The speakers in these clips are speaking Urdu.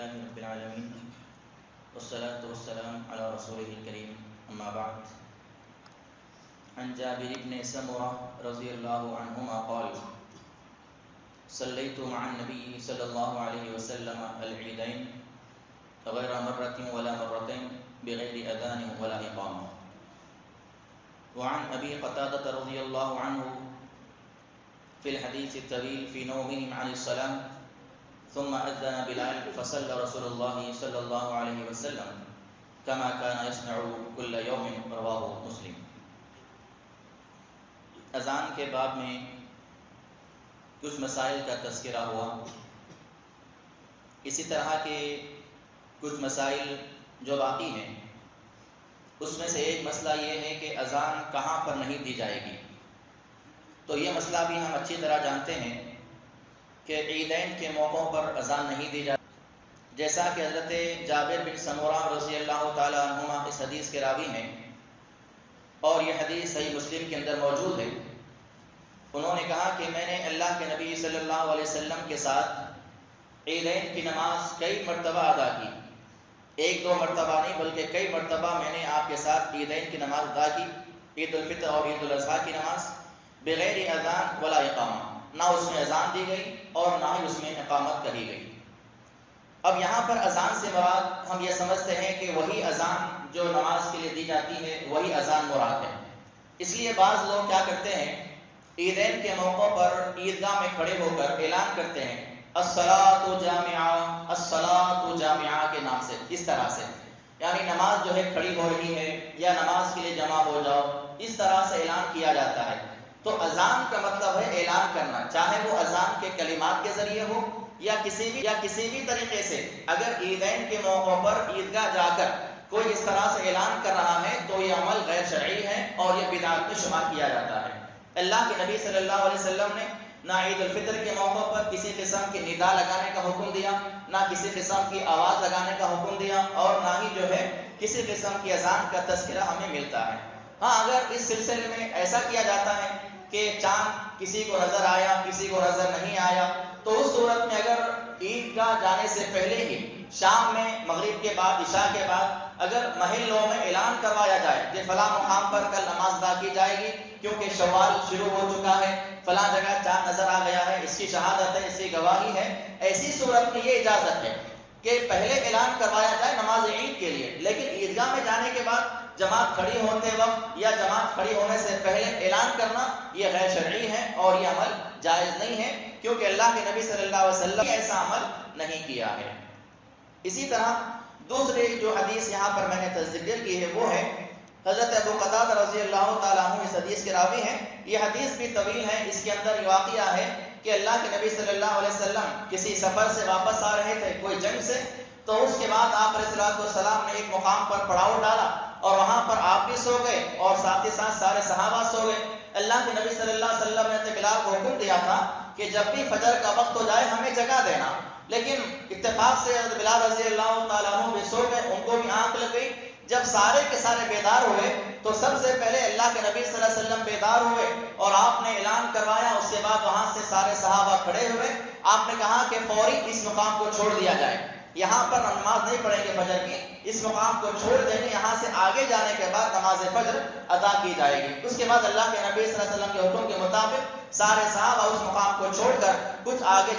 لله رب العالمين والصلاة والسلام على رسوله الكريم أما بعد. عن جابر بن سمرة رضي الله عنهما قال: صليت مع النبي صلى الله عليه وسلم العيدين غير مرة ولا مرتين بغير أذان ولا إقامة. وعن أبي قتادة رضي الله عنه في الحديث الطويل في نومهم عن الصلاة ثم أذن بلال فصلى رسول الله صلى الله عليه وسلم كما كان يصنع كل يوم. رواه مسلم. اذان کے باب میں کچھ مسائل کا تذکرہ ہوا. اسی طرح کے کچھ مسائل جو باقی ہیں اس میں سے ایک مسئلہ یہ ہے کہ اذان کہاں پر نہیں دی جائے گی. تو یہ مسئلہ بھی ہم اچھی طرح جانتے ہیں کہ عیدین کے موقعوں پر اذان نہیں دی جاتی. جیسا کہ حضرت جابر بن سمورہ رضی اللہ تعالی عنہما اس حدیث کے راوی ہیں اور یہ حدیث صحیح مسلم کے اندر موجود ہے. انہوں نے کہا کہ میں نے اللہ کے نبی صلی اللہ علیہ وسلم کے ساتھ عیدین کی نماز کئی مرتبہ ادا کی. ایک دو مرتبہ نہیں بلکہ کئی مرتبہ میں نے آپ کے ساتھ عیدین کی نماز ادا کی. عید الفطر اور عید الاضحیٰ کی نماز بغیر اذان ولا اقامہ، نہ اس میں اذان دی گئی اور نہ ہی اس میں اقامت کہی گئی. اب یہاں پر اذان سے مراد ہم یہ سمجھتے ہیں کہ وہی اذان جو نماز کے لیے دی جاتی ہے وہی اذان مراد ہے. اس لیے بعض لوگ کیا کرتے ہیں، عیدین کے موقع پر عیدگاہ میں کھڑے ہو کر اعلان کرتے ہیں الصلاۃ جامعہ، الصلاۃ جامعہ کے نام سے، اس طرح سے، یعنی نماز جو ہے کھڑی ہو رہی ہے یا نماز کے لیے جمع ہو جاؤ، اس طرح سے اعلان کیا جاتا ہے. تو اذان کا مطلب ہے اعلان کرنا، چاہے وہ اذان کے کلمات کے ذریعے ہو یا کسی بھی طریقے سے. اگر عیدین کے موقع پر عیدگاہ جا کر کوئی اس طرح سے اعلان کر رہا ہے تو یہ عمل غیر شرعی ہے اور یہ بدعت میں شمار کیا جاتا ہے. اللہ کے نبی صلی اللہ علیہ وسلم نے نہ عید الفطر کے موقع پر کسی قسم کی ندا لگانے کا حکم دیا، نہ کسی قسم کی آواز لگانے کا حکم دیا اور نہ ہی جو ہے کسی قسم کی اذان کا تذکرہ ہمیں ملتا ہے. ہاں، اگر اس سلسلے میں ایسا کیا جاتا ہے کہ چاند کسی کو نظر آیا کسی کو نظر نہیں آیا تو اس صورت میں اگر عیدگاہ جانے سے پہلے ہی شام میں مغرب کے بعد عشاء کے بعد اگر محلوں میں اعلان کروایا جائے کہ فلاں مقام پر کل نماز ادا کی جائے گی کیونکہ شوال شروع ہو چکا ہے، فلاں جگہ چاند نظر آ گیا ہے، اس کی شہادت ہے، اس کی گواہی ہے، ایسی صورت میں یہ اجازت ہے کہ پہلے اعلان کروایا جائے نماز عید کے لیے، لیکن عیدگاہ میں جانے کے بعد جماعت کھڑی ہوتے وقت یا جماعت کھڑی ہونے سے پہلے اعلان کرنا یہ غیر شرعی ہے اور یہ عمل جائز نہیں ہے، کیونکہ اللہ کے نبی صلی اللہ علیہ وسلم نے ایسا عمل نہیں کیا ہے. اسی طرح دوسری جو حدیث یہاں پر میں نے ذکر کی ہے وہ ہے حضرت ابو قتادہ رضی اللہ تعالیٰ عنہ اس حدیث کے راوی ہیں. یہ حدیث بھی طویل ہے. اس کے اندر یہ واقعہ ہے کہ اللہ کے نبی صلی اللہ علیہ وسلم کسی سفر سے واپس آ رہے تھے کوئی جنگ سے، تو اس کے بعد آپ علیہ الصلوۃ والسلام نے ایک مقام پر پڑاؤ ڈالا اور وہاں پر آپ بھی سو گئے اور ساتھ ہی ساتھ سارے صحابہ سو گئے. اللہ کے نبی صلی اللہ علیہ وسلم نے بلال کو حکم دیا تھا کہ جب بھی فجر کا وقت ہو جائے ہمیں جگا دینا، لیکن اتفاق سے بلال رضی اللہ تعالیٰ عنہ بھی سو گئے، ان کو بھی آنکھ لگ گئی. جب سارے کے سارے بیدار ہوئے تو سب سے پہلے اللہ کے نبی صلی اللہ علیہ وسلم بیدار ہوئے اور آپ نے اعلان کروایا. اس کے بعد وہاں سے سارے صحابہ کھڑے ہوئے. آپ نے کہا کہ فوری اس مقام کو چھوڑ دیا جائے، یہاں پر نماز نہیں پڑھیں گے فجر کی، اس مقام کو چھوڑ دیں گے، یہاں سے آگے جانے کے بعد نماز فجر ادا کی جائے گی. اس کے بعد اللہ کے نبی صلی اللہ علیہ وسلم کے حکم کے مطابق سارے صحابہ اس مقام کو چھوڑ کر کچھ آگے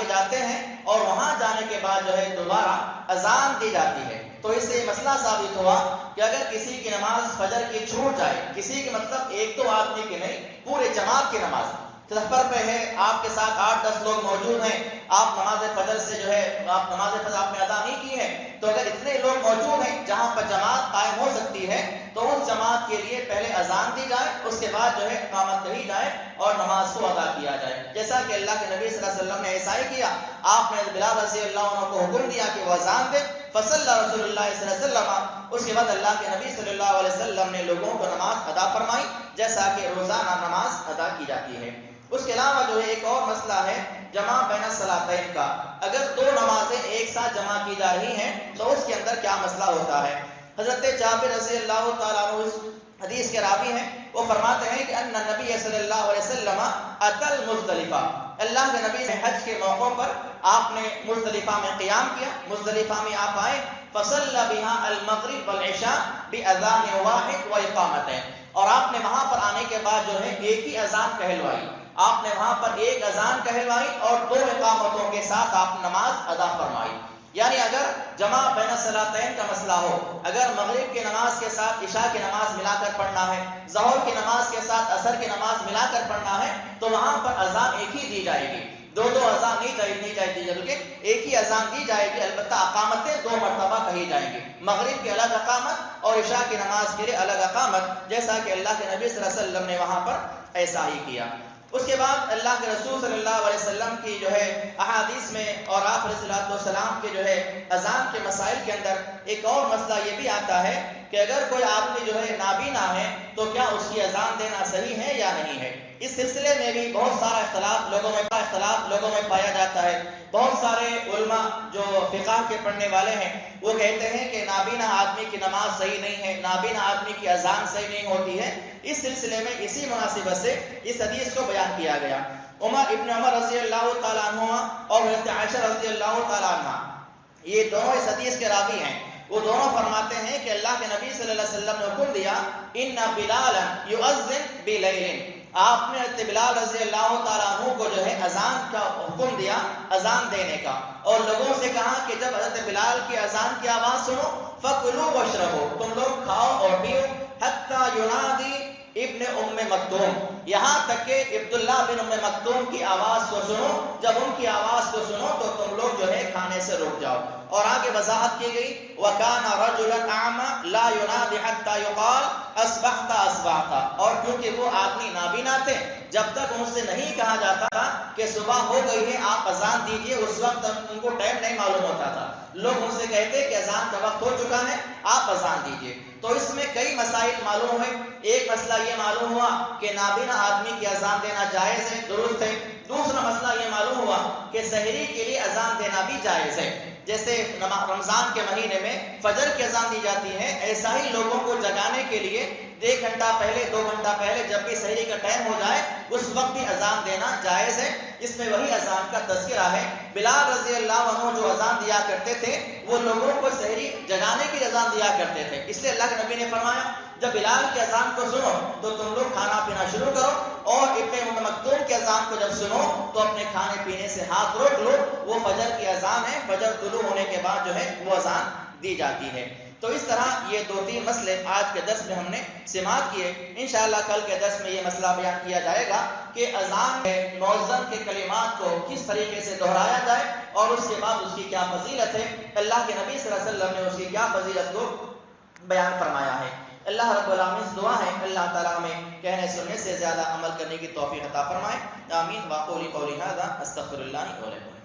جاتے ہیں اور وہاں جانے کے بعد جو ہے دوبارہ اذان دی جاتی ہے. تو اس سے مسئلہ ثابت ہوا کہ اگر کسی کی نماز فجر کی چھوٹ جائے، کسی کی مطلب ایک دو آدمی کی نہیں، پورے جماعت کی نماز سفر پہ ہے، آپ کے ساتھ 8-10 لوگ موجود ہیں، آپ نماز فجر سے جو ہے نماز فجر آپ نے ادا نہیں کی ہے، تو اگر اتنے لوگ موجود ہیں جہاں پر جماعت قائم ہو سکتی ہے تو اس جماعت کے لیے پہلے اذان دی جائے، اس کے بعد جو ہے اقامت کہی جائے اور نماز کو ادا کیا جائے. جیسا کہ اللہ کے نبی صلی اللہ علیہ وسلم نے ایسا ہی کیا. آپ نے بلال رضی اللہ عنہ کو حکم دیا کہ وہ اذان دے، فصلی رسول اللہ صلی اللہ علیہ وسلم. اس کے بعد اللہ کے نبی صلی اللہ علیہ وسلم نے لوگوں کو نماز ادا فرمائی جیسا کہ روزانہ نماز ادا کی جاتی ہے. اس کے علاوہ جو ہے ایک اور مسئلہ ہے جمع بین الصلاتین کا. اگر دو نمازیں ایک ساتھ جمع کی جا رہی ہیں تو اس کے اندر کیا مسئلہ ہوتا ہے. حضرت جابر رضی اللہ تعالیٰ عنہ اس حدیث کے راوی ہیں، وہ فرماتے ہیں کہ ان نبی صلی اللہ علیہ وسلم اتل مزدلفہ، اللہ کے نبی نے حج کے موقع پر آپ نے مزدلفہ میں قیام کیا، مزدلفہ میں آپ آئے، فصلی بها المغرب والعشاء باذان واحد واقامتين، اور آپ نے وہاں پر آنے کے بعد جو ہے ایک ہی اذان کہلوائی، آپ نے وہاں پر ایک اذان کہلوائی اور 2 اقامتوں کے ساتھ آپ نماز ادا فرمائی۔ یعنی اگر جمع بین الصلاتین کا مسئلہ ہو، اگر مغرب کی نماز کے ساتھ عشاء کی نماز ملا کر پڑھنا ہے، ظہر کی نماز کے ساتھ عصر کی نماز ملا کر پڑھنا ہے، تو وہاں پر اذان ایک ہی دی جائے گی، دو اذان نہیں دی بلکہ ایک ہی اذان دی جائے گی، البتہ اقامتیں 2 مرتبہ کہی جائیں گی، مغرب کی الگ اقامت اور عشاء کی نماز کے لیے الگ اقامت، جیسا کہ اللہ کے نبی صلی اللہ علیہ وسلم نے وہاں پر ایسا ہی کیا۔ اس کے بعد اللہ کے رسول صلی اللہ علیہ وسلم کی جو ہے احادیث میں اور آپ علیہ السلام کے جو ہے اذان کے مسائل کے اندر ایک اور مسئلہ یہ بھی آتا ہے کہ اگر کوئی آدمی جو ہے نابینا ہے تو کیا اس کی اذان دینا صحیح ہے یا نہیں ہے۔ اس سلسلے میں بھی بہت سارا اختلاف لوگوں میں پایا جاتا ہے۔ بہت سارے علماء جو فقہ کے پڑھنے والے ہیں وہ کہتے ہیں کہ نابینا آدمی کی نماز صحیح نہیں ہے، نابینا آدمی کی اذان صحیح نہیں ہوتی ہے۔ اس سلسلے میں اسی مناسبت سے اس حدیث کو بیان کیا گیا۔ ابن عمر رضی اللہ تعالیٰ عنہ اور حضرت عائشہ رضی اللہ تعالیٰ عنہ یہ دونوں اس حدیث کے راوی ہیں، وہ دونوں فرماتے ہیں کہ اللہ کے نبی صلی اللہ علیہ وسلم نے حکم دیا ان بلالا یؤذن بلیل، آپ نے حضرت بلال رضی اللہ تعالیٰ عنہ کو جو ہے اذان کا حکم دیا، اذان دینے کا، اور لوگوں سے کہا کہ جب حضرت بلال کی اذان کی آواز سنو فکلوا واشربوا، تم لوگ کھاؤ اور پیو، حتی ینادی ابن ام مکتوم، یہاں تک کہ عبداللہ بن ام مکتوم کی آواز کو سنو، جب ان کی آواز کو سنو تو تم لوگ جو ہے کھانے سے رک جاؤ۔ اور آگے وضاحت کی گئی وَكَانَ رَجُلًا أَعْمَى لَا يُنَادِ حَتَّى يُقَالَ أَصْبَحْتَ أَصْبَحْتَ، اور کیونکہ وہ آدمی نابینا تھے، جب تک ان سے نہیں کہا جاتا تھا کہ صبح ہو گئی ہے آپ اذان دیجئے، اس وقت ان کو ٹائم نہیں معلوم ہوتا تھا، لوگ ان سے کہتے کہ اذان کا وقت ہو چکا ہے آپ اذان دیجئے۔ تو اس میں کئی مسائل معلوم ہوئے۔ ایک مسئلہ یہ معلوم ہوا کہ نابینا آدمی کی اذان دینا جائز ہے، درست ہے۔ دوسرا مسئلہ یہ معلوم ہوا کہ سحری کے لیے اذان دینا بھی جائز ہے، جیسے رمضان کے مہینے میں فجر کی اذان دی جاتی ہے، ایسا ہی لوگوں کو جگانے کے لیے 1 گھنٹہ پہلے 2 گھنٹہ پہلے جب بھی سحری کا ٹائم ہو جائے اس وقت بھی اذان دینا جائز ہے۔ اس میں وہی اذان کا تذکرہ ہے۔ بلال رضی اللہ عنہ جو اذان دیا کرتے تھے وہ لوگوں کو سحری جگانے کی اذان دیا کرتے تھے، اس لیے اللہ کے نبی نے فرمایا جب بلال کی اذان کو سنو تو تم لوگ کھانا پینا شروع کرو، اور ابن ام مکتوم کی اذان کو جب سنو تو اپنے کھانے پینے سے ہاتھ روک لو، وہ فجر کی اذان ہے، فجر طلوع ہونے کے بعد جو ہے وہ اذان دی جاتی ہے۔ تو اس طرح یہ 2-3 مسئلے آج کے درس میں ہم نے سماعت کیے۔ انشاءاللہ کل کے درس میں یہ مسئلہ بیان کیا جائے گا کہ اذان میں مؤذن کے کلمات کو کس طریقے سے دہرایا جائے اور اس کے بعد اس کی کیا فضیلت ہے، اللہ کے نبی صلی اللہ علیہ وسلم نے اس کی کیا فضیلت کو بیان فرمایا ہے۔ اللہ رب العالمین سے دعا ہے اللہ تعالیٰ ہمیں کہنے سننے سے زیادہ عمل کرنے کی توفیق عطا فرمائے۔ آمین۔ واقول قولی ھذا استغفر اللہ لی ولکم۔